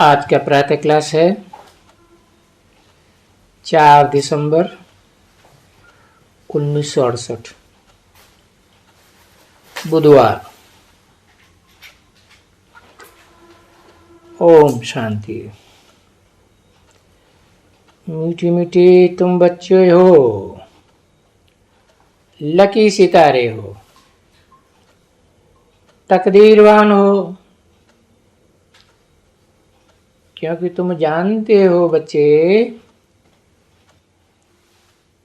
आज का प्रातः क्लास है 4 दिसंबर 1968 बुधवार। ओम शांति। मीठी मीठी तुम बच्चे हो, लकी सितारे हो, तकदीरवान हो, क्योंकि तुम जानते हो बच्चे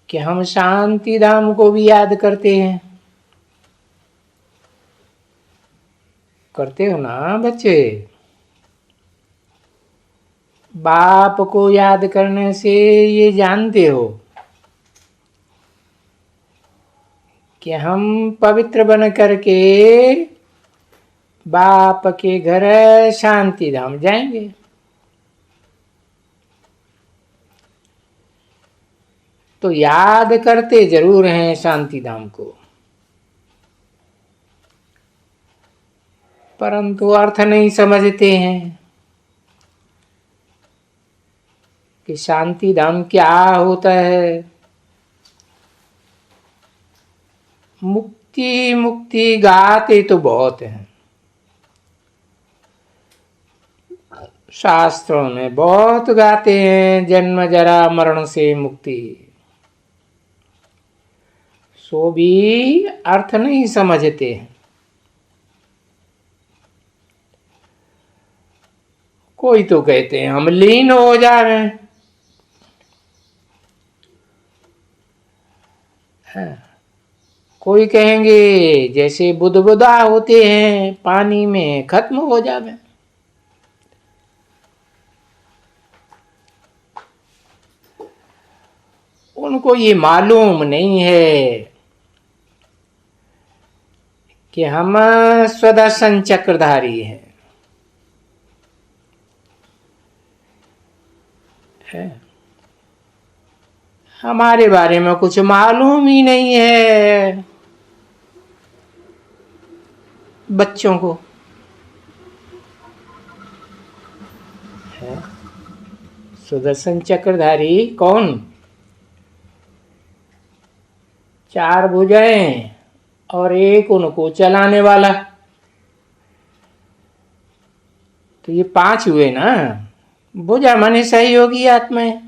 कि हम शांति धाम को भी याद करते हैं। करते हो ना बच्चे? बाप को याद करने से ये जानते हो कि हम पवित्र बन करके बाप के घर शांति धाम जाएंगे। तो याद करते जरूर हैं शांति धाम को, परंतु अर्थ नहीं समझते हैं कि शांति धाम क्या होता है। मुक्ति मुक्ति गाते तो बहुत हैं, शास्त्रों में बहुत गाते हैं, जन्म जरा मरण से मुक्ति, सो भी अर्थ नहीं समझते हैं। कोई तो कहते हैं हम लीन हो जावे, कोई कहेंगे जैसे बुदबुदा होते हैं पानी में खत्म हो जावे। उनको ये मालूम नहीं है कि हम स्वदर्शन चक्रधारी हैं। हमारे बारे में कुछ मालूम ही नहीं है बच्चों को। सुदर्शन चक्रधारी कौन? 4 भुजाएं और एक उनको चलाने वाला, तो ये 5 हुए ना। भुजा माने सहयोगी आत्माएं।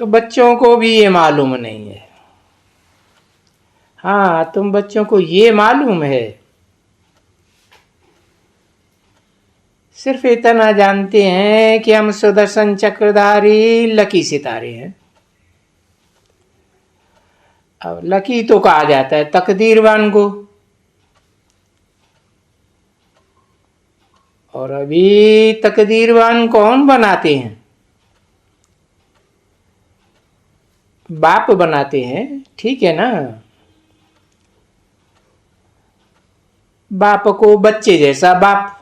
तो बच्चों को भी ये मालूम नहीं है। हाँ, तुम बच्चों को ये मालूम है, सिर्फ इतना जानते हैं कि हम सुदर्शन चक्रधारी लकी सितारे हैं। अब लकी तो कहा जाता है तकदीरवान को, और अभी तकदीरवान कौन बनाते हैं? बाप बनाते हैं, ठीक है ना। बाप को बच्चे जैसा बाप,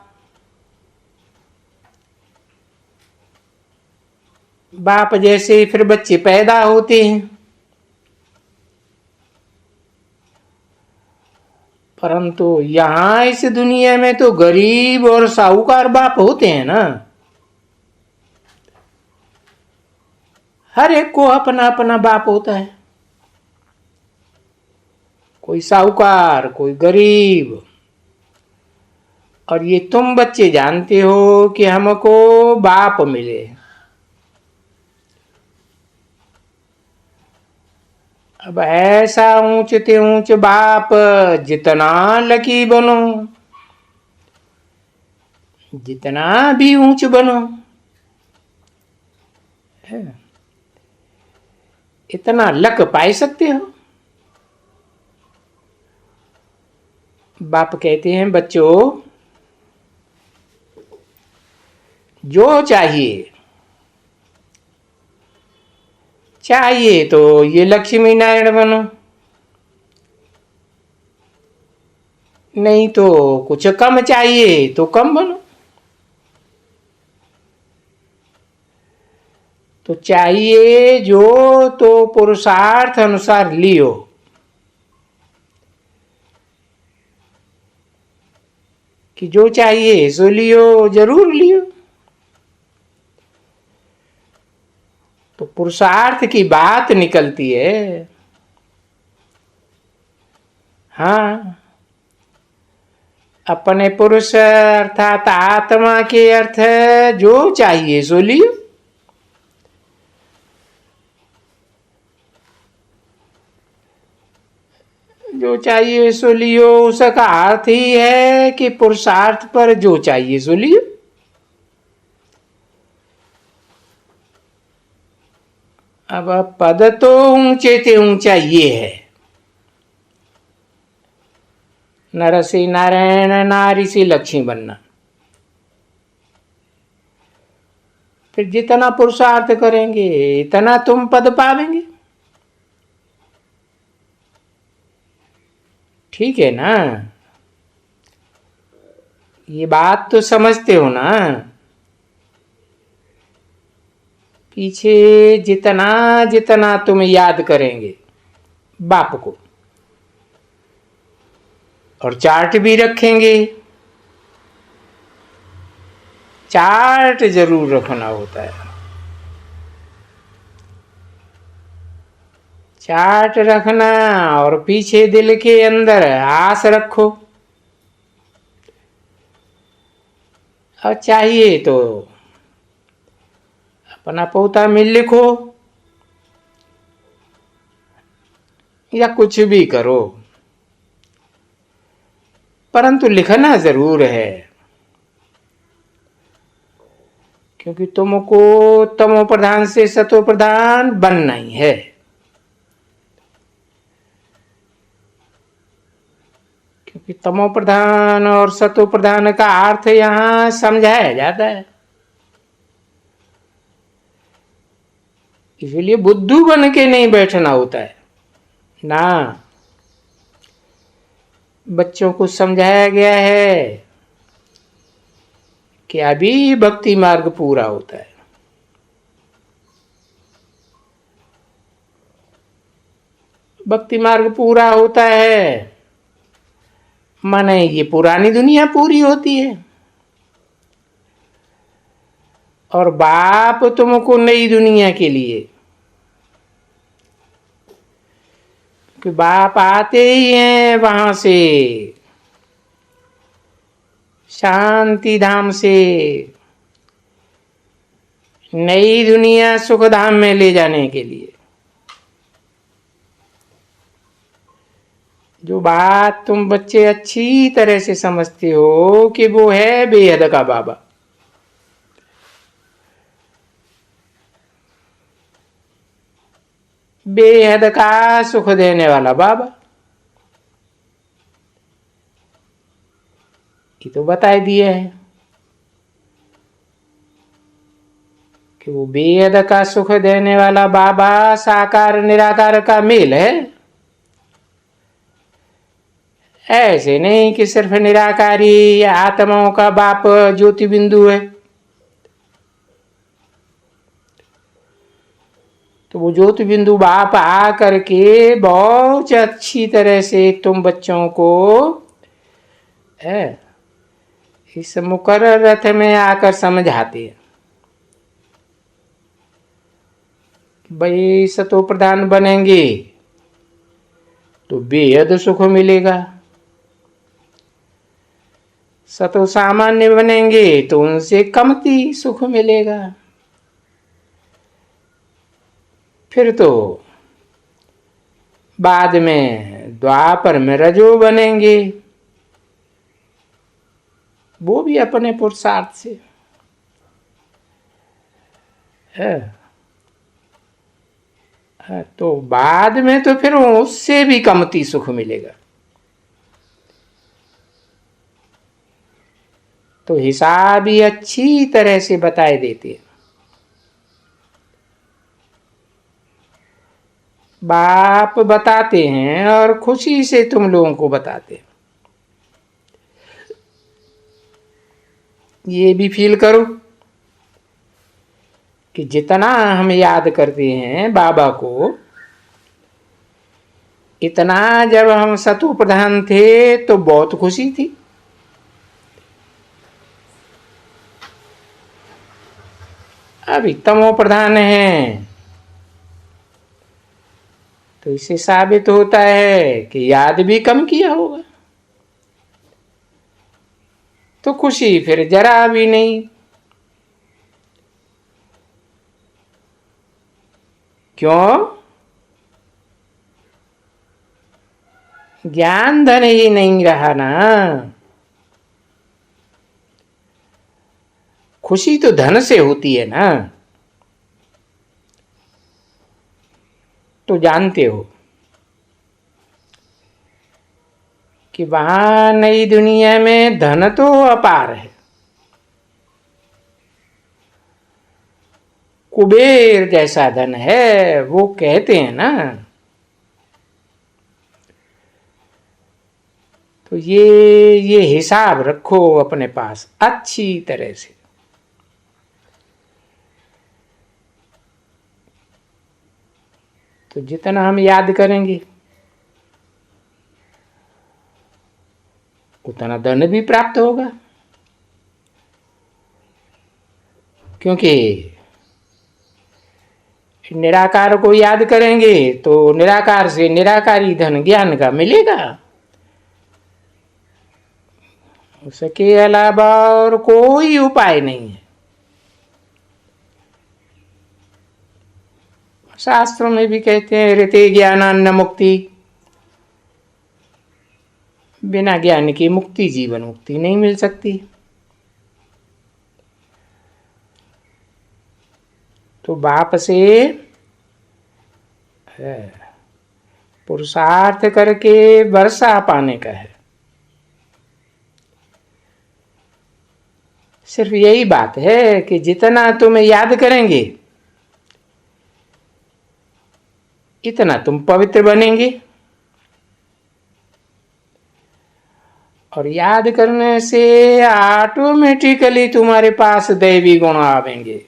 बाप जैसे फिर बच्चे पैदा होते हैं, परंतु यहां इस दुनिया में तो गरीब और साहूकार बाप होते हैं ना। हर एक को अपना अपना बाप होता है, कोई साहूकार कोई गरीब। और ये तुम बच्चे जानते हो कि हमको बाप मिले। अब ऐसा ऊंचते ऊंच बाप, जितना लकी बनो, जितना भी ऊंच बनो, इतना लक पाई सकते हो। बाप कहते हैं बच्चों, जो चाहिए चाहिए तो ये लक्ष्मी नारायण बनो, नहीं तो कुछ कम चाहिए तो कम बनो। तो चाहिए जो तो पुरुषार्थ अनुसार लियो। कि जो चाहिए सो लियो, जरूर लियो। तो पुरुषार्थ की बात निकलती है। हाँ, अपने पुरुष अर्थात आत्मा के अर्थ है जो चाहिए सो लियो। जो चाहिए सो लियो, उसका अर्थ ही है कि पुरुषार्थ पर जो चाहिए सो लियो। अब पद तो ऊंचे से ऊंचा ये है, नर से नारायण, नारी से लक्ष्मी बनना। फिर जितना पुरुषार्थ करेंगे इतना तुम पद पावेंगे। ठीक है ना? ये बात तो समझते हो ना? पीछे जितना जितना तुम याद करेंगे बाप को, और चार्ट भी रखेंगे। चार्ट जरूर रखना होता है। चार्ट रखना और पीछे दिल के अंदर आस रखो। और चाहिए तो अपना पोता में लिखो या कुछ भी करो, परंतु लिखना जरूर है। क्योंकि तुमको तमो प्रधान से सतो प्रधान बनना ही है। क्योंकि तमो प्रधान और सतो प्रधान का अर्थ यहां समझाया जाता है। इसलिए बुद्धू बन के नहीं बैठना होता है ना। बच्चों को समझाया गया है कि अभी भक्ति मार्ग पूरा होता है। भक्ति मार्ग पूरा होता है माने ये पुरानी दुनिया पूरी होती है, और बाप तुमको नई दुनिया के लिए, कि बाप आते ही हैं वहां से, शांति धाम से नई दुनिया सुख धाम में ले जाने के लिए। जो बात तुम बच्चे अच्छी तरह से समझते हो कि वो है बेहद का बाबा। बेहद का सुख देने वाला बाबा, ये तो बता दिए है कि वो बेहद का सुख देने वाला बाबा साकार निराकार का मेल है। ऐसे नहीं कि सिर्फ निराकारी आत्माओं का बाप ज्योति बिंदु है। तो वो ज्योति बिंदु बाप आ करके बहुत अच्छी तरह से तुम बच्चों को इस मुकर्रर रथ में आकर समझाते हैं। भाई सतो प्रधान बनेंगे तो बेहद सुख मिलेगा, सतो सामान्य बनेंगे तो उनसे कमती सुख मिलेगा। फिर तो बाद में द्वापर में रजो बनेंगे, वो भी अपने पुरुषार्थ से है। तो बाद में तो फिर उससे भी कमती सुख मिलेगा। तो हिसाब ही अच्छी तरह से बताए देते हैं। बाप बताते हैं और खुशी से तुम लोगों को बताते हैं। ये भी फील करो कि जितना हम याद करते हैं बाबा को, इतना जब हम सतु प्रधान थे तो बहुत खुशी थी। अभी तमो प्रधान है, तो इससे साबित होता है कि याद भी कम किया होगा, तो खुशी फिर जरा भी नहीं। क्यों? ज्ञान धन ही नहीं रहा ना। खुशी तो धन से होती है ना, तो जानते हो कि वहां नई दुनिया में धन तो अपार है। कुबेर जैसा धन है, वो कहते हैं ना। तो ये हिसाब रखो अपने पास अच्छी तरह से। तो जितना हम याद करेंगे उतना धन भी प्राप्त होगा, क्योंकि निराकार को याद करेंगे तो निराकार से निराकारी धन ज्ञान का मिलेगा। उसके अलावा और कोई उपाय नहीं है। शास्त्रों में भी कहते हैं ऋते ज्ञानान्न मुक्ति, बिना ज्ञान की मुक्ति जीवन मुक्ति नहीं मिल सकती। तो बाप से पुरुषार्थ करके वर्षा पाने का है। सिर्फ यही बात है कि जितना तुम याद करेंगे इतना तुम पवित्र बनेंगे, और याद करने से ऑटोमेटिकली तुम्हारे पास दैवी गुण आवेंगे।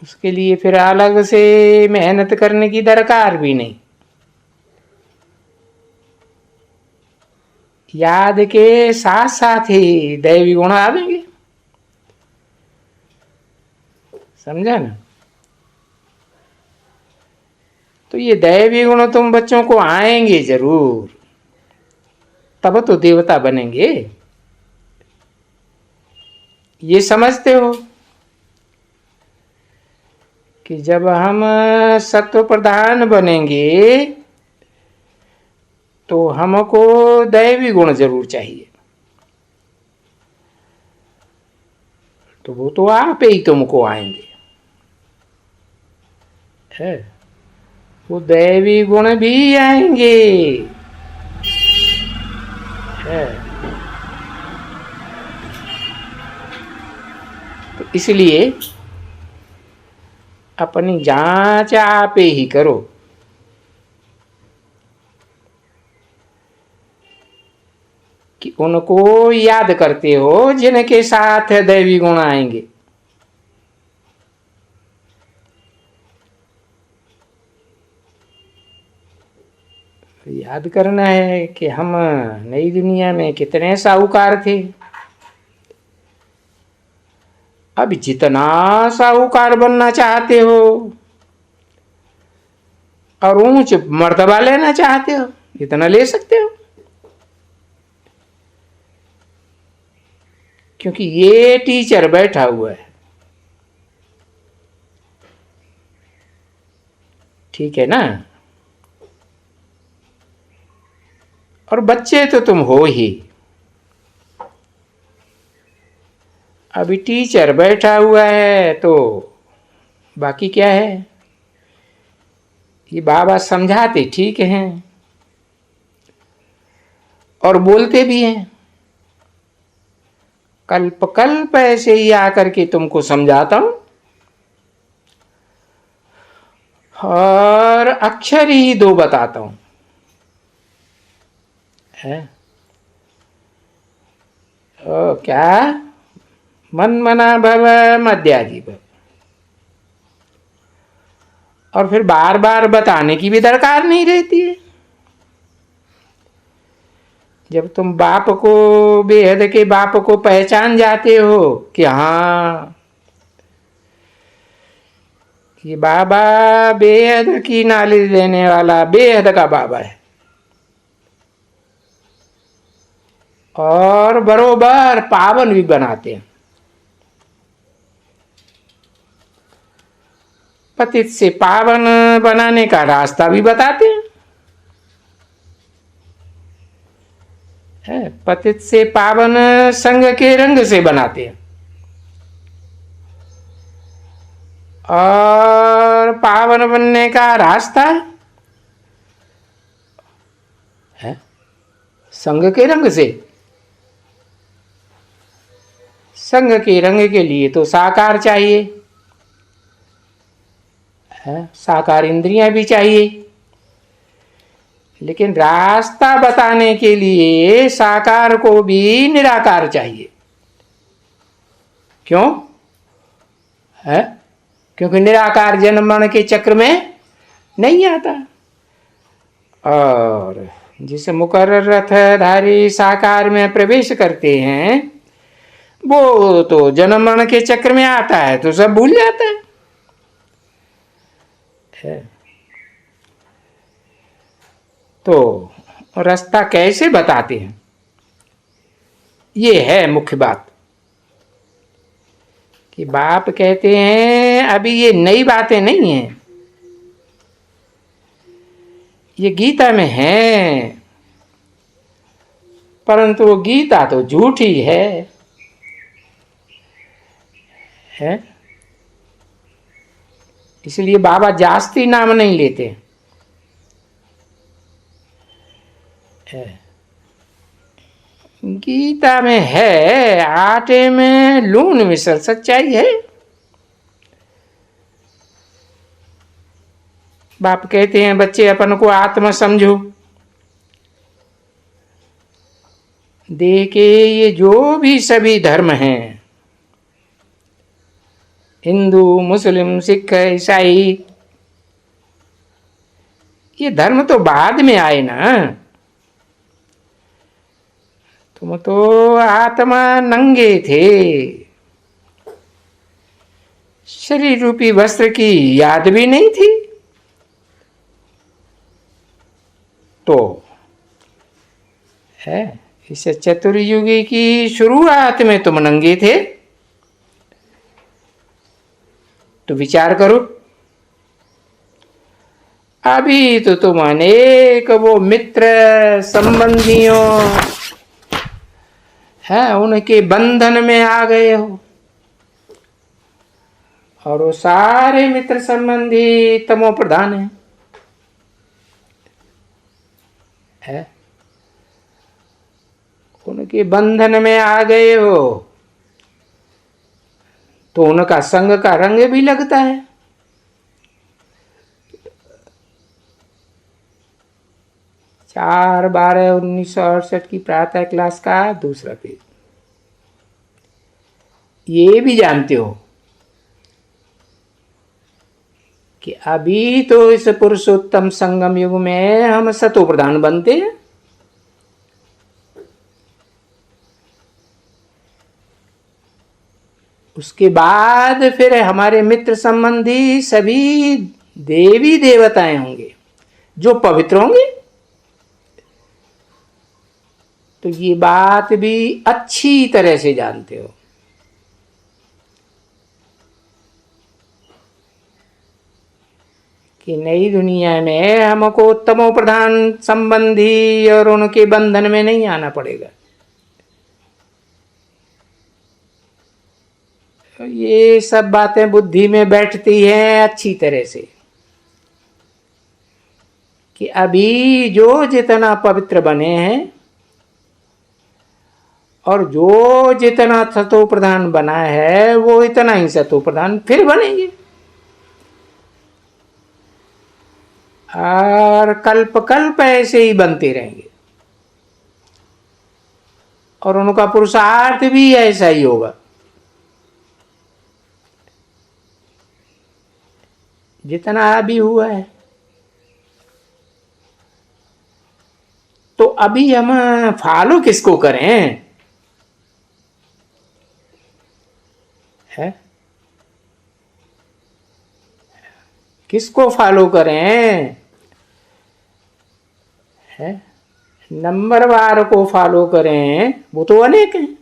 उसके लिए फिर अलग से मेहनत करने की दरकार भी नहीं। याद के साथ साथ ही दैवी गुण आवेंगे। समझा ना? तो ये दैवी गुण तुम बच्चों को आएंगे जरूर, तब तो देवता बनेंगे। ये समझते हो कि जब हम सत्व प्रधान बनेंगे तो हमको दैवी गुण जरूर चाहिए। तो वो तो आप ही तुमको आएंगे है, वो दैवी गुण भी आएंगे है। तो इसलिए अपनी जांच आप ही करो कि उनको याद करते हो जिनके साथ दैवी गुण आएंगे। याद करना है कि हम नई दुनिया में कितने साहूकार थे। अब जितना साहूकार बनना चाहते हो और ऊंच मर्तबा लेना चाहते हो इतना ले सकते हो, क्योंकि ये टीचर बैठा हुआ है। ठीक है ना? और बच्चे तो तुम हो ही। अभी टीचर बैठा हुआ है तो बाकी क्या है? ये बाबा समझाते ठीक हैं और बोलते भी हैं। कल्प कल्प ऐसे ही आकर के तुमको समझाता हूं और अक्षर ही दो बताता हूं है। ओ क्या? मन मना भव मध्याजी भव। और फिर बार बार बताने की भी दरकार नहीं रहती है। जब तुम बाप को, बेहद के बाप को पहचान जाते हो कि हाँ, ये बाबा बेहद की नॉलेज देने वाला बेहद का बाबा है, और बरोबर पावन भी बनाते हैं, पतित से पावन बनाने का रास्ता भी बताते हैं। पतित से पावन संग के रंग से बनाते हैं, और पावन बनने का रास्ता है संग के रंग से। संग के रंग के लिए तो साकार चाहिए, साकार इंद्रियां भी चाहिए, लेकिन रास्ता बताने के लिए साकार को भी निराकार चाहिए। क्यों है? क्योंकि निराकार जन्म मरण के चक्र में नहीं आता, और जिस मुकर्रर रथधारी साकार में प्रवेश करते हैं वो तो जन्म मरण के चक्र में आता है तो सब भूल जाता है। तो रास्ता कैसे बताते हैं, ये है मुख्य बात। कि बाप कहते हैं अभी ये नई बातें नहीं हैं, ये गीता में है, परंतु वो गीता तो झूठी है। इसलिए बाबा जास्ती नाम नहीं लेते। गीता में है, आटे में लून मिसल सच्चाई है। बाप कहते हैं बच्चे अपन को आत्मा समझो, देखे ये जो भी सभी धर्म हैं, हिंदू मुस्लिम सिख ईसाई, ये धर्म तो बाद में आए ना। तुम तो आत्मा नंगे थे, शरीर रूपी वस्त्र की याद भी नहीं थी, तो है इस चतुर्युगी की शुरुआत में तुम नंगे थे। तो विचार करो, अभी तो तुम अनेक वो मित्र संबंधियों है उनके बंधन में आ गए हो, और वो सारे मित्र संबंधी तमो प्रधान है, उनके बंधन में आ गए हो तो उनका संग का रंग भी लगता है। 4/12/1968 की प्रातः क्लास का दूसरा पेज। ये भी जानते हो कि अभी तो इस पुरुषोत्तम संगम युग में हम सतो प्रधान बनते हैं, उसके बाद फिर हमारे मित्र संबंधी सभी देवी देवताएं होंगे जो पवित्र होंगे। तो ये बात भी अच्छी तरह से जानते हो कि नई दुनिया में हमको तमो प्रधान संबंधी और उनके बंधन में नहीं आना पड़ेगा। ये सब बातें बुद्धि में बैठती हैं अच्छी तरह से कि अभी जो जितना पवित्र बने हैं और जो जितना सतो प्रधान बना है वो इतना ही सतो प्रधान फिर बनेंगे, और कल्प कल्प ऐसे ही बनते रहेंगे, और उनका पुरुषार्थ भी ऐसा ही होगा। जितना अभी हुआ है तो अभी हम फॉलो किसको करें? है किसको फॉलो करें? है नंबरवार को फॉलो करें, वो तो अनेक हैं।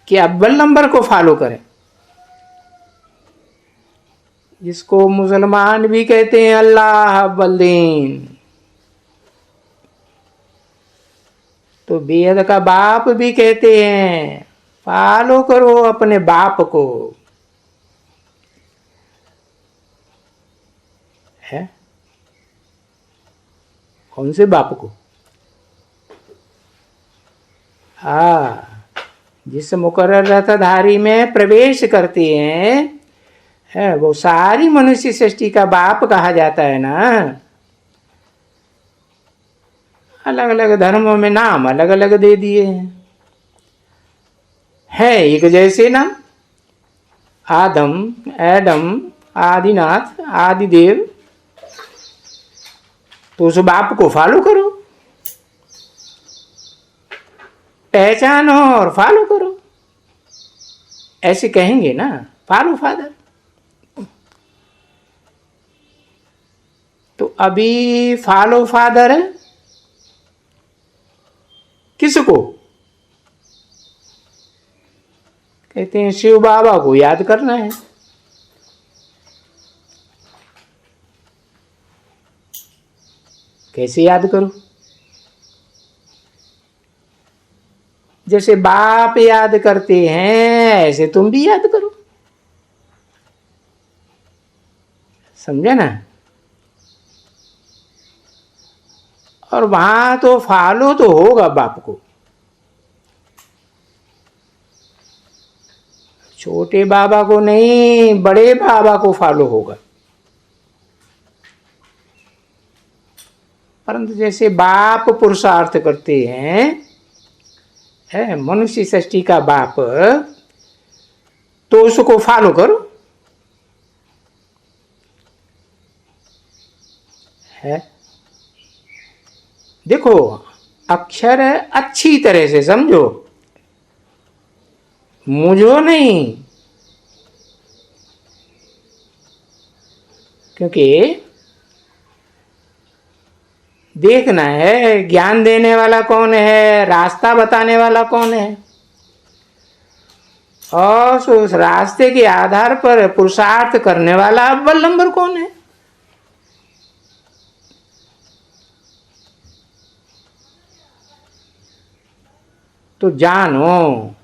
कि अव्वल नंबर को फॉलो करें, जिसको मुसलमान भी कहते हैं अल्लाह अव्वल दीन, तो बेद का बाप भी कहते हैं फॉलो करो अपने बाप को। है कौन से बाप को? हाँ, जिस मुकर्रर रथधारी में प्रवेश करते हैं, है वो सारी मनुष्य सृष्टि का बाप कहा जाता है ना। अलग अलग धर्मों में नाम अलग अलग दे दिए हैं, है एक जैसे नाम, आदम, एडम, आदिनाथ, आदिदेव। तो उस बाप को फॉलो करो, पहचानो और फॉलो करो, ऐसे कहेंगे ना, फॉलो फादर। तो अभी फॉलो फादर है किसको? कहते हैं शिव बाबा को याद करना है। कैसे याद करो? जैसे बाप याद करते हैं ऐसे तुम भी याद करो, समझे ना। और वहां तो फॉलो तो होगा बाप को, छोटे बाबा को नहीं, बड़े बाबा को फॉलो होगा। परंतु जैसे बाप पुरुषार्थ करते हैं, है मनुष्य सृष्टि का बाप, तो उसको फॉलो करो। है देखो, अक्षर अच्छी तरह से समझो, मुझो नहीं, क्योंकि देखना है ज्ञान देने वाला कौन है, रास्ता बताने वाला कौन है, और उस रास्ते के आधार पर पुरुषार्थ करने वाला अव्वल नंबर कौन है। तो जानो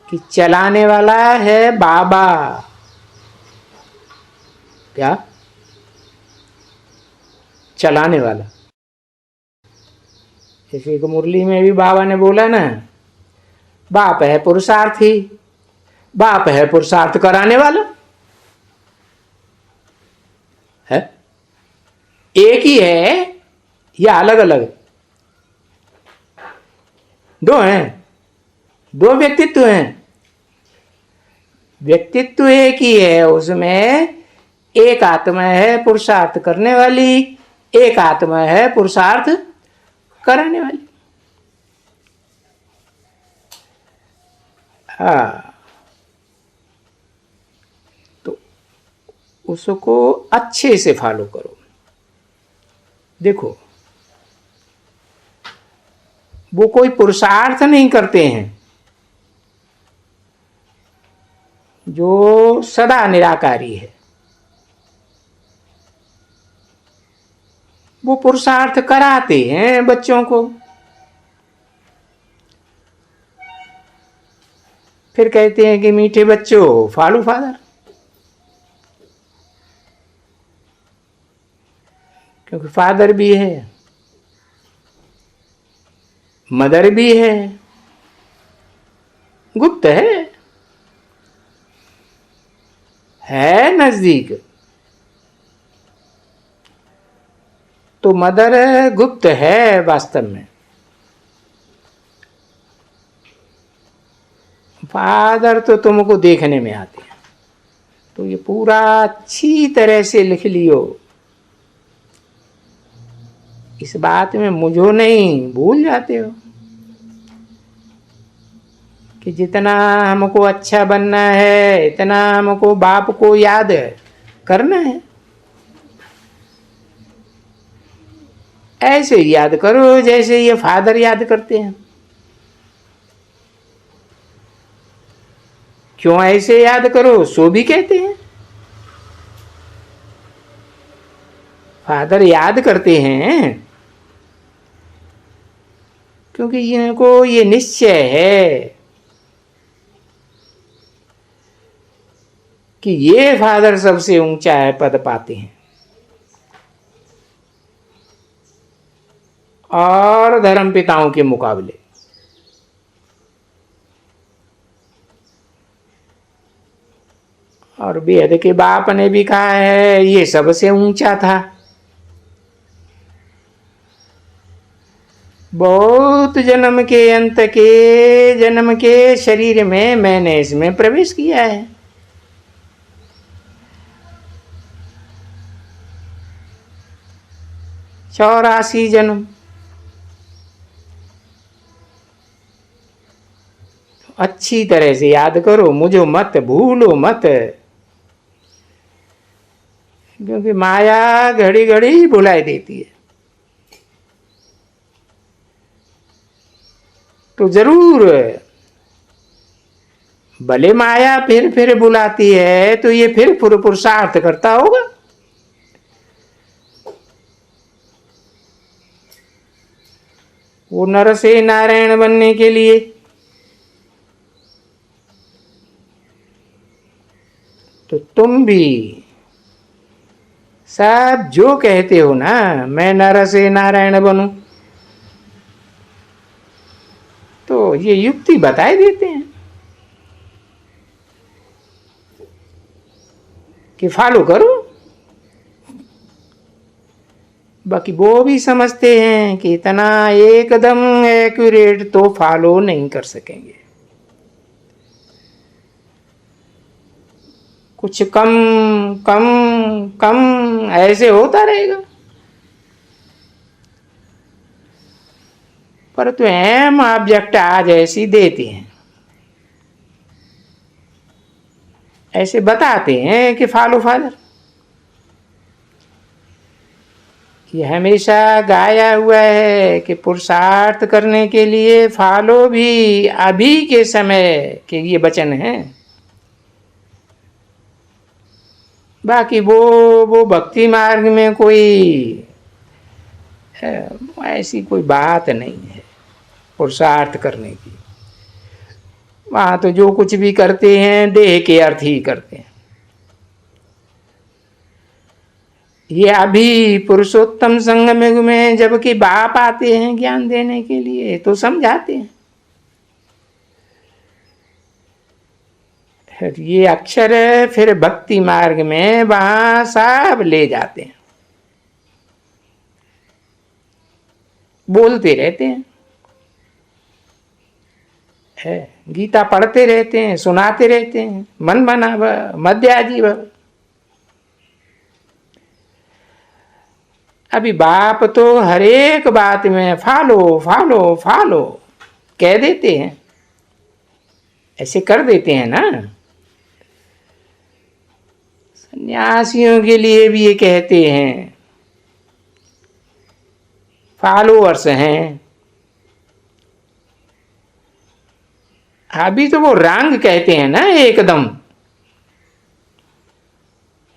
कि चलाने वाला है बाबा। क्या चलाने वाला? जैसे एक मुरली में भी बाबा ने बोला ना, बाप है पुरुषार्थी, बाप है पुरुषार्थ कराने वाला। है एक ही है या अलग अलग? दो हैं, दो व्यक्तित्व हैं। व्यक्तित्व एक ही है, उसमें एक आत्मा है पुरुषार्थ करने वाली, एक आत्मा है पुरुषार्थ कराने वाली। हाँ, तो उसको अच्छे से फॉलो करो। देखो, वो कोई पुरुषार्थ नहीं करते हैं, जो सदा निराकारी है, वो पुरुषार्थ कराते हैं बच्चों को। फिर कहते हैं कि मीठे बच्चों फॉलो फादर, क्योंकि फादर भी है, मदर भी है, गुप्त है नजदीक। तो मदर गुप्त है वास्तव में, फादर तो तुमको देखने में आते हैं। तो ये पूरा अच्छी तरह से लिख लियो इस बात में मुझो नहीं भूल जाते हो कि जितना हमको अच्छा बनना है इतना हमको बाप को याद करना है। ऐसे याद करो जैसे ये फादर याद करते हैं। क्यों ऐसे याद करो सो भी कहते हैं। फादर याद करते हैं क्योंकि इनको ये निश्चय है कि ये फादर सबसे ऊंचा है पद पाते हैं और धर्म पिताओं के मुकाबले। और वेद के बाप ने भी कहा है ये सबसे ऊंचा था। बहुत जन्म के अंत के जन्म के शरीर में मैंने इसमें प्रवेश किया है। 84 जन्म। अच्छी तरह से याद करो, मुझे मत भूलो मत, क्योंकि माया घड़ी घड़ी भुलाई देती है। तो जरूर भले माया फिर बुलाती है तो ये फिर पुरुषार्थ करता होगा। वो नर से नारायण बनने के लिए। तो तुम भी सब जो कहते हो ना मैं नर से नारायण बनूं, तो ये युक्ति बताए देते हैं कि फॉलो करो। बाकी वो भी समझते हैं कि इतना एकदम एक्यूरेट तो फॉलो नहीं कर सकेंगे, कुछ कम कम कम ऐसे होता रहेगा। पर तो एम ऑब्जेक्ट आज ऐसी देते हैं, ऐसे बताते हैं कि फॉलो फादर। ये हमेशा गाया हुआ है कि पुरुषार्थ करने के लिए फॉलो भी अभी के समय के ये वचन हैं। बाकी वो भक्ति मार्ग में कोई ऐसी कोई बात नहीं है पुरुषार्थ करने की। वहां तो जो कुछ भी करते हैं देह के अर्थ ही करते हैं। ये अभी पुरुषोत्तम संगम युग में जबकि बाप आते हैं ज्ञान देने के लिए तो समझाते हैं। ये अक्षर फिर भक्ति मार्ग में वहां सब ले जाते हैं, बोलते रहते हैं, है गीता पढ़ते रहते हैं, सुनाते रहते हैं, मन बना मध्याजी भव। अभी बाप तो हर एक बात में फॉलो फॉलो फॉलो कह देते हैं, ऐसे कर देते हैं ना। सन्यासियों के लिए भी ये कहते हैं, फॉलोअर्स हैं। अभी तो वो रंग कहते हैं ना एकदम,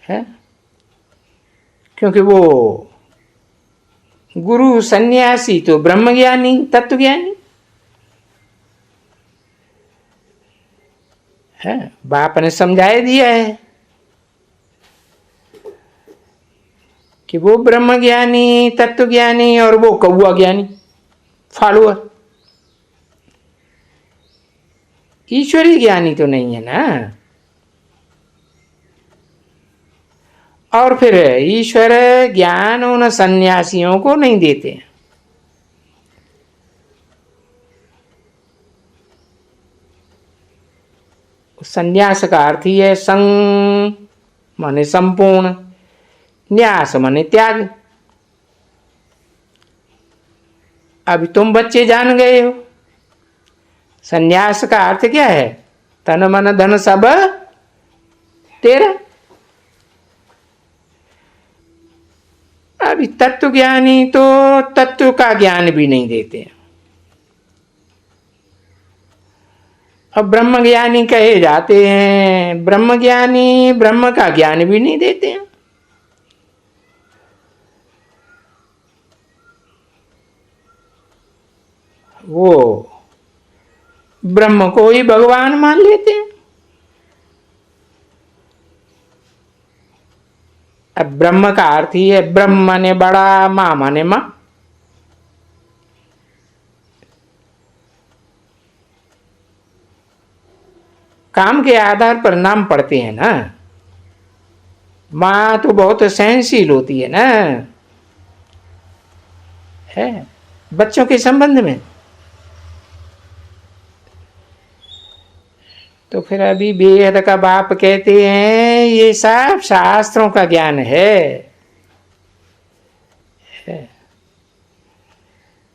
है क्योंकि वो गुरु सन्यासी तो ब्रह्मज्ञानी तत्वज्ञानी है। बाप ने समझाए दिया है कि वो ब्रह्मज्ञानी तत्वज्ञानी और वो कौआ ज्ञानी फॉलोअर। ईश्वरी ज्ञानी तो नहीं है ना। और फिर ईश्वर ज्ञान उन सन्यासियों को नहीं देते हैं। संन्यास का अर्थ ही है संग माने संपूर्ण, न्यास माने त्याग। अभी तुम बच्चे जान गए हो संन्यास का अर्थ क्या है, तन मन धन सब तेरा। अभी तत्व ज्ञानी तो तत्व का ज्ञान भी नहीं देते, अब ब्रह्म ज्ञानी कहे जाते हैं, ब्रह्म ज्ञानी ब्रह्म का ज्ञान भी नहीं देते हैं। वो ब्रह्म को ही भगवान मान लेते हैं। अब ब्रह्म का अर्थ ही है, ब्रह्म माने बड़ा, मां माने मां। काम के आधार पर नाम पड़ते हैं ना। मां तो बहुत सहनशील होती है ना, है बच्चों के संबंध में। तो फिर अभी बेहद का बाप कहते हैं ये सब शास्त्रों का ज्ञान है,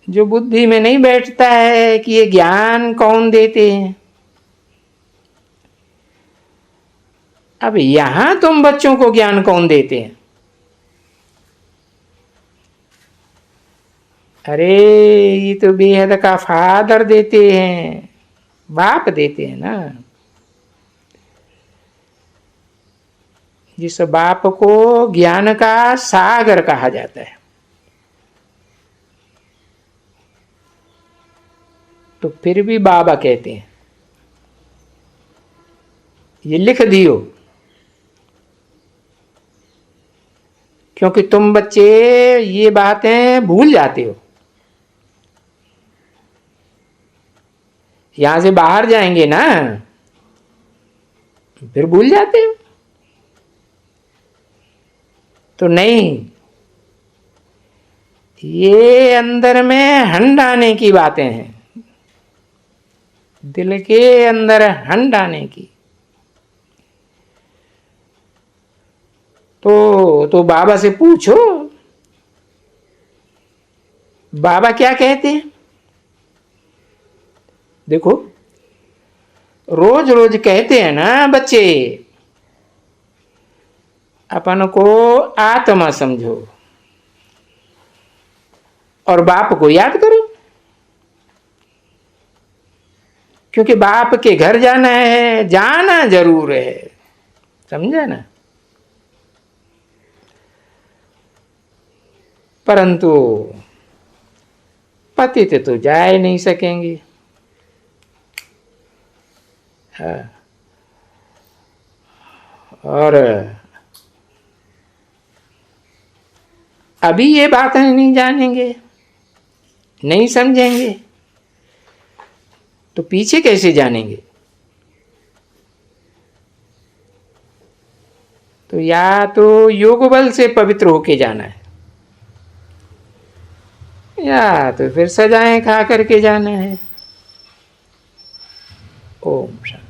जो बुद्धि में नहीं बैठता है कि ये ज्ञान कौन देते हैं। अब यहां तुम बच्चों को ज्ञान कौन देते हैं? अरे ये तो बेहद का फादर देते हैं, बाप देते हैं ना। जिस बाप को ज्ञान का सागर कहा जाता है, तो फिर भी बाबा कहते हैं, ये लिख दियो, क्योंकि तुम बच्चे ये बातें भूल जाते हो। यहां से बाहर जाएंगे ना, फिर भूल जाते हो। तो नहीं, ये अंदर में हंडाने की बातें हैं, दिल के अंदर हंडाने की। तो बाबा से पूछो, बाबा क्या कहते हैं। देखो रोज रोज कहते हैं ना बच्चे, अपन को आत्मा समझो और बाप को याद करो, क्योंकि बाप के घर जाना है, जाना जरूर है, समझा ना। परंतु पतित तो जा ही नहीं सकेंगे। हाँ। और अभी ये बातें नहीं जानेंगे, नहीं समझेंगे, तो पीछे कैसे जानेंगे। तो या तो योग बल से पवित्र होके जाना है, या तो फिर सजाएं खा करके जाना है। ओम शांति।